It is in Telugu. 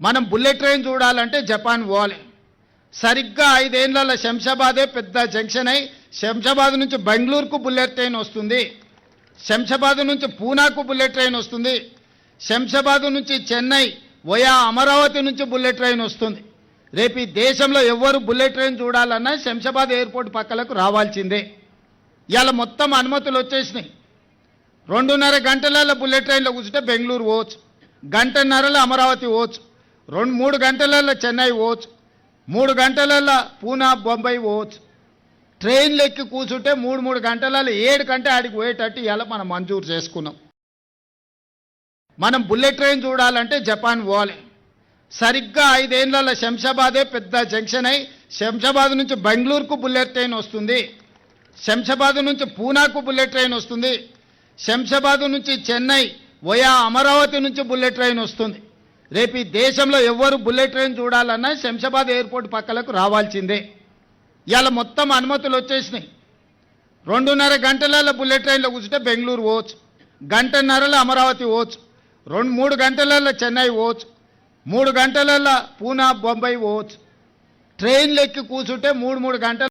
మనం బుల్లెట్ ట్రైన్ చూడాలంటే జపాన్ పోవాలి. సరిగ్గా 5 ఏళ్ల శంషాబాదే పెద్ద జంక్షన్ అయి శంషాబాద్ నుంచి బెంగళూరుకు బుల్లెట్ ట్రైన్ వస్తుంది. శంషాబాద్ నుంచి పూనాకు బుల్లెట్ ట్రైన్ వస్తుంది. శంషాబాద్ నుంచి చెన్నై వయా అమరావతి నుంచి బుల్లెట్ ట్రైన్ వస్తుంది. రేపు ఈ దేశంలో ఎవరు బుల్లెట్ ట్రైన్ చూడాలన్నా శంషాబాద్ ఎయిర్పోర్ట్ పక్కలకు రావాల్సిందే. ఇవాళ మొత్తం అనుమతులు వచ్చేసినాయి. 2.5 గంటలలో బుల్లెట్ ట్రైన్లో కూర్చుంటే బెంగళూరు పోవచ్చు, 1.5 గంటలో అమరావతి పోవచ్చు, 2-3 గంటలలో చెన్నై పోవచ్చు, 3 గంటలలో పూనా బొంబాయి పోవచ్చు. ట్రైన్లు ఎక్కి కూర్చుంటే 3 గంటలలో 7 గంట ఆడికి పోయేటట్టు ఇవాళ మనం మంజూరు చేసుకున్నాం. మనం బుల్లెట్ ట్రైన్ చూడాలంటే జపాన్ పోవాలి. సరిగ్గా 5 ఏళ్ల శంషాబాదే పెద్ద జంక్షన్ అయి శంషాబాద్ నుంచి బెంగళూరుకు బుల్లెట్ ట్రైన్ వస్తుంది. శంషాబాద్ నుంచి పూనాకు బుల్లెట్ ట్రైన్ వస్తుంది. శంషాబాద్ నుంచి చెన్నై వయా అమరావతి నుంచి బుల్లెట్ ట్రైన్ వస్తుంది. రేపు ఈ దేశంలో ఎవరు బుల్లెట్ ట్రైన్ చూడాలన్నా శంషాబాద్ ఎయిర్పోర్ట్ పక్కలకు రావాల్సిందే. ఇవాళ మొత్తం అనుమతులు వచ్చేసినాయి. 2.5 గంటలలో బుల్లెట్ ట్రైన్లో కూర్చుంటే బెంగళూరు పోవచ్చు, 1.5 గంటలో అమరావతి పోవచ్చు, 2-3 గంటలలో చెన్నై పోవచ్చు, 3 గంటలలో పూనా బొంబాయి పోవచ్చు. ట్రైన్లు ఎక్కి కూర్చుంటే 3 గంటలు